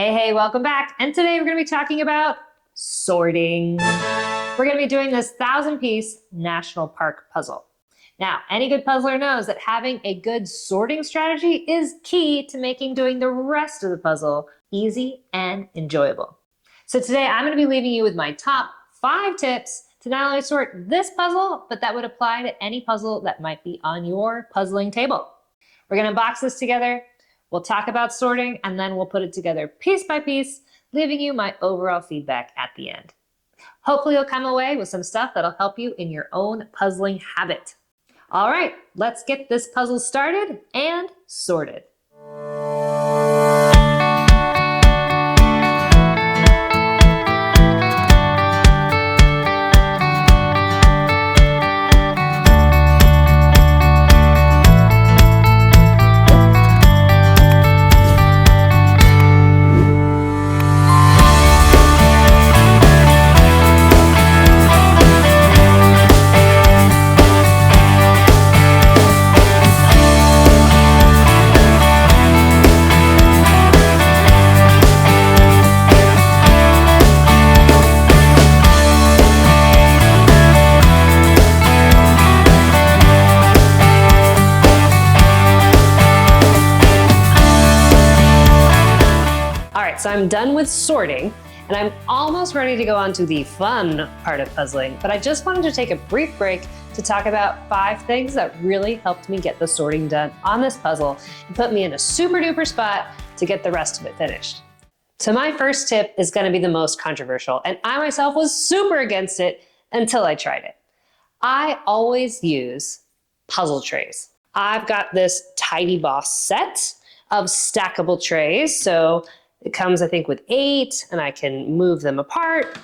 Hey, welcome back. And today we're going to be talking about sorting. We're going to be doing this 1,000-piece national park puzzle. Now, any good puzzler knows that having a good sorting strategy is key to making doing the rest of the puzzle easy and enjoyable. So today I'm going to be leaving you with my top 5 tips to not only sort this puzzle, but that would apply to any puzzle that might be on your puzzling table. We're going to box this together. We'll talk about sorting, and then we'll put it together piece by piece, leaving you my overall feedback at the end. Hopefully you'll come away with some stuff that'll help you in your own puzzling habit. All right, let's get this puzzle started and sorted. So I'm done with sorting, and I'm almost ready to go on to the fun part of puzzling, but I just wanted to take a brief break to talk about 5 things that really helped me get the sorting done on this puzzle and put me in a super duper spot to get the rest of it finished. So my first tip is going to be the most controversial, and I myself was super against it until I tried it. I always use puzzle trays. I've got this Tidy Boss set of stackable trays, so it comes, I think, with 8, and I can move them apart,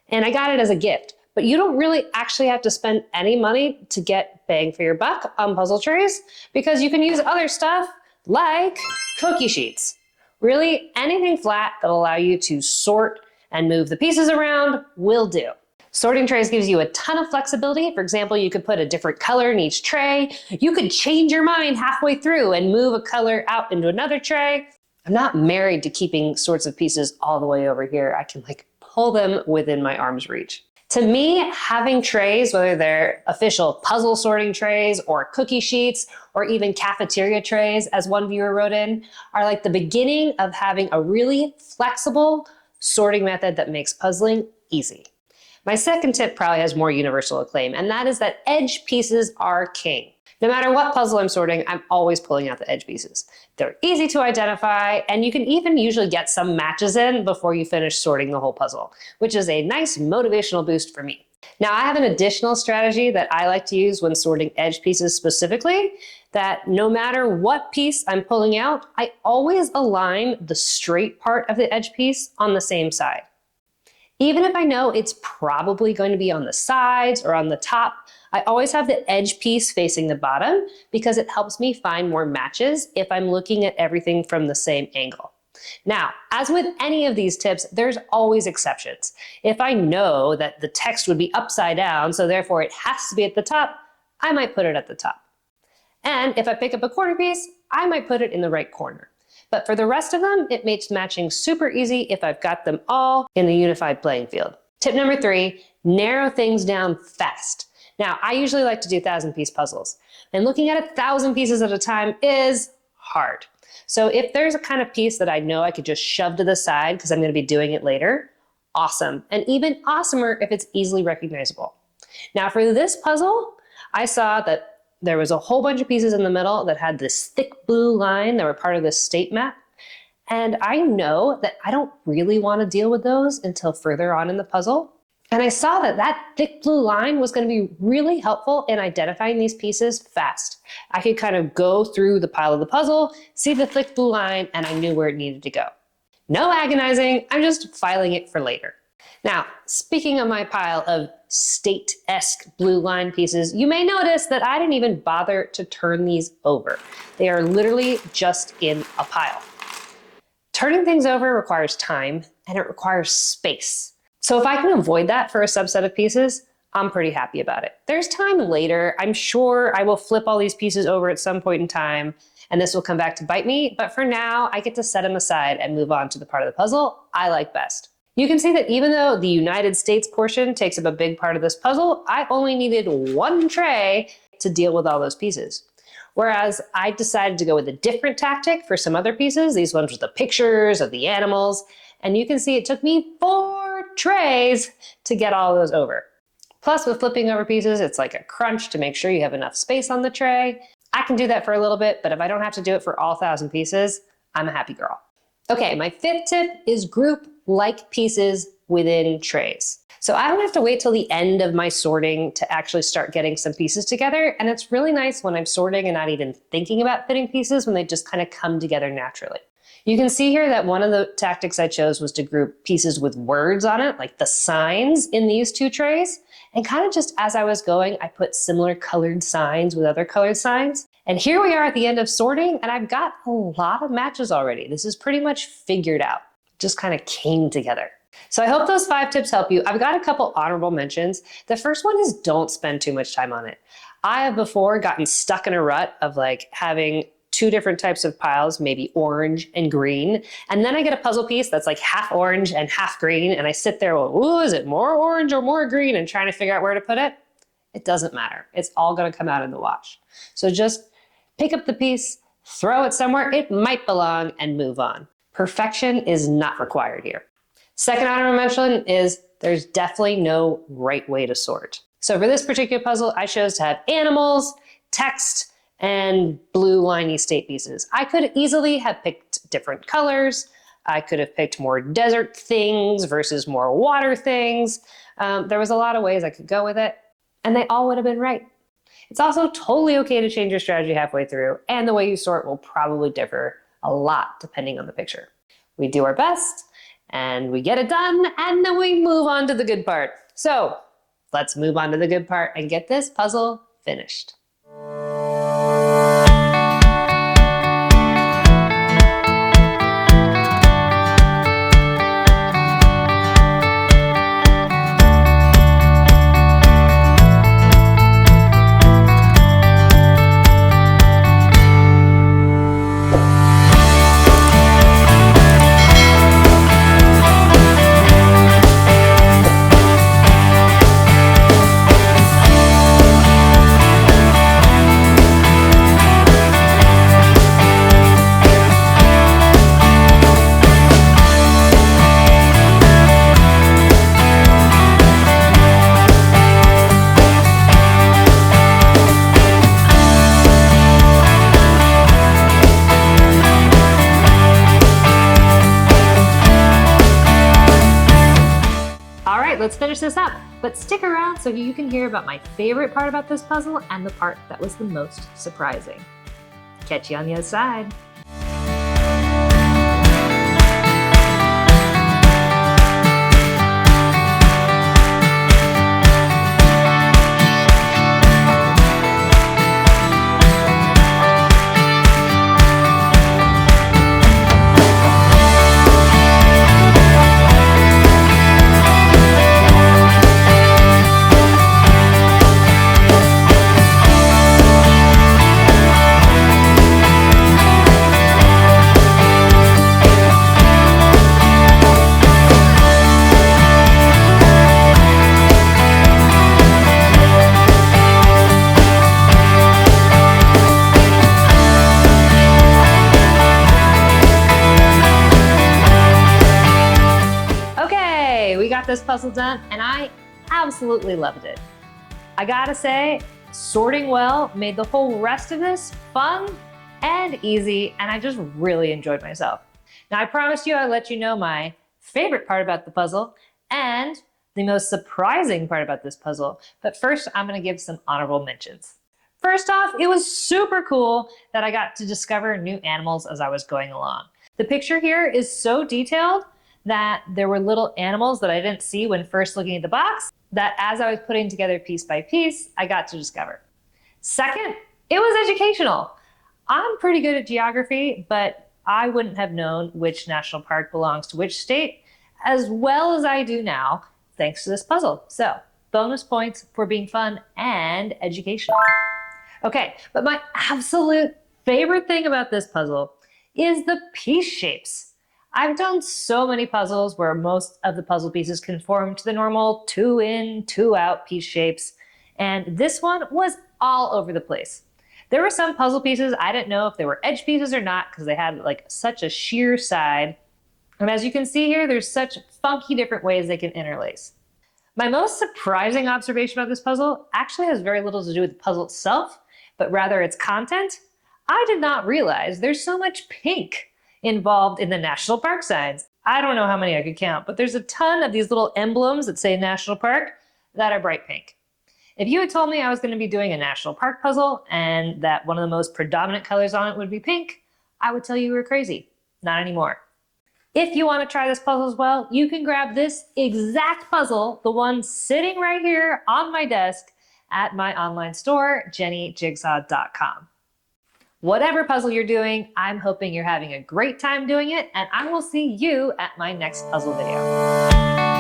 and I got it as a gift. But you don't really actually have to spend any money to get bang for your buck on puzzle trays, because you can use other stuff like cookie sheets. Really, anything flat that'll allow you to sort and move the pieces around will do. Sorting trays gives you a ton of flexibility. For example, you could put a different color in each tray. You could change your mind halfway through and move a color out into another tray. I'm not married to keeping sorts of pieces all the way over here. I can pull them within my arm's reach. To me, having trays, whether they're official puzzle sorting trays or cookie sheets or even cafeteria trays, as one viewer wrote in, are like the beginning of having a really flexible sorting method that makes puzzling easy. My second tip probably has more universal acclaim, and that is that edge pieces are king. No matter what puzzle I'm sorting, I'm always pulling out the edge pieces. They're easy to identify, and you can even usually get some matches in before you finish sorting the whole puzzle, which is a nice motivational boost for me. Now, I have an additional strategy that I like to use when sorting edge pieces specifically, that no matter what piece I'm pulling out, I always align the straight part of the edge piece on the same side. Even if I know it's probably going to be on the sides or on the top, I always have the edge piece facing the bottom because it helps me find more matches if I'm looking at everything from the same angle. Now, as with any of these tips, there's always exceptions. If I know that the text would be upside down, so therefore it has to be at the top, I might put it at the top. And if I pick up a corner piece, I might put it in the right corner. But for the rest of them, it makes matching super easy if I've got them all in a unified playing field. Tip number 3, narrow things down fast. Now, I usually like to do 1,000-piece puzzles, and looking at 1,000 pieces at a time is hard. So if there's a kind of piece that I know I could just shove to the side because I'm going to be doing it later, awesome. And even awesomer if it's easily recognizable. Now, for this puzzle, I saw that there was a whole bunch of pieces in the middle that had this thick blue line that were part of this state map. And I know that I don't really want to deal with those until further on in the puzzle. And I saw that that thick blue line was going to be really helpful in identifying these pieces fast. I could kind of go through the pile of the puzzle, see the thick blue line, and I knew where it needed to go. No agonizing, I'm just filing it for later. Now, speaking of my pile of state-esque blue line pieces, you may notice that I didn't even bother to turn these over. They are literally just in a pile. Turning things over requires time, and it requires space. So if I can avoid that for a subset of pieces, I'm pretty happy about it. There's time later. I'm sure I will flip all these pieces over at some point in time, and this will come back to bite me. But for now, I get to set them aside and move on to the part of the puzzle I like best. You can see that even though the United States portion takes up a big part of this puzzle, I only needed one tray to deal with all those pieces. Whereas I decided to go with a different tactic for some other pieces. These ones with the pictures of the animals. And you can see it took me 4 trays to get all those over. Plus with flipping over pieces, it's like a crunch to make sure you have enough space on the tray. I can do that for a little bit, but if I don't have to do it for all 1,000 pieces, I'm a happy girl. Okay, my 5th tip is group like pieces within trays. So I don't have to wait till the end of my sorting to actually start getting some pieces together. And it's really nice when I'm sorting and not even thinking about fitting pieces, when they just kind of come together naturally. You can see here that one of the tactics I chose was to group pieces with words on it, like the signs in these 2 trays. And kind of just as I was going, I put similar colored signs with other colored signs. And here we are at the end of sorting, and I've got a lot of matches already. This is pretty much figured out. Just kind of came together. So I hope those 5 tips help you. I've got a couple honorable mentions. The first one is don't spend too much time on it. I have before gotten stuck in a rut of like having 2 different types of piles, maybe orange and green. And then I get a puzzle piece that's like half orange and half green. And I sit there, well, ooh, is it more orange or more green? And trying to figure out where to put it. It doesn't matter. It's all going to come out in the wash. So just pick up the piece, throw it somewhere it might belong, and move on. Perfection is not required here. Second honorable mention is there's definitely no right way to sort. So for this particular puzzle, I chose to have animals, text, and blue liney state pieces. I could easily have picked different colors. I could have picked more desert things versus more water things. There was a lot of ways I could go with it, and they all would have been right. It's also totally okay to change your strategy halfway through, and the way you sort will probably differ a lot depending on the picture. We do our best, and we get it done, and then we move on to the good part. So let's move on to the good part and get this puzzle finished. Let's finish this up, but stick around so you can hear about my favorite part about this puzzle and the part that was the most surprising. Catch you on the other side. This puzzle done, and I absolutely loved it. I gotta say, sorting well made the whole rest of this fun and easy, and I just really enjoyed myself. Now, I promised you I'd let you know my favorite part about the puzzle and the most surprising part about this puzzle, but first I'm gonna give some honorable mentions. First off, it was super cool that I got to discover new animals as I was going along. The picture here is so detailed that there were little animals that I didn't see when first looking at the box that as I was putting together piece by piece, I got to discover. Second, it was educational. I'm pretty good at geography, but I wouldn't have known which national park belongs to which state as well as I do now, thanks to this puzzle. So bonus points for being fun and educational. Okay, but my absolute favorite thing about this puzzle is the piece shapes. I've done so many puzzles where most of the puzzle pieces conform to the normal 2 in, 2 out piece shapes, and this one was all over the place. There were some puzzle pieces I didn't know if they were edge pieces or not because they had like such a sheer side. And as you can see here, there's such funky different ways they can interlace. My most surprising observation about this puzzle actually has very little to do with the puzzle itself, but rather its content. I did not realize there's so much pink involved in the national park signs. I don't know how many I could count, but there's a ton of these little emblems that say national park that are bright pink. If you had told me I was going to be doing a national park puzzle and that one of the most predominant colors on it would be pink, I would tell you were crazy. Not anymore. If you want to try this puzzle as well, you can grab this exact puzzle, the one sitting right here on my desk at my online store, jennyjigsaw.com. Whatever puzzle you're doing, I'm hoping you're having a great time doing it, and I will see you at my next puzzle video.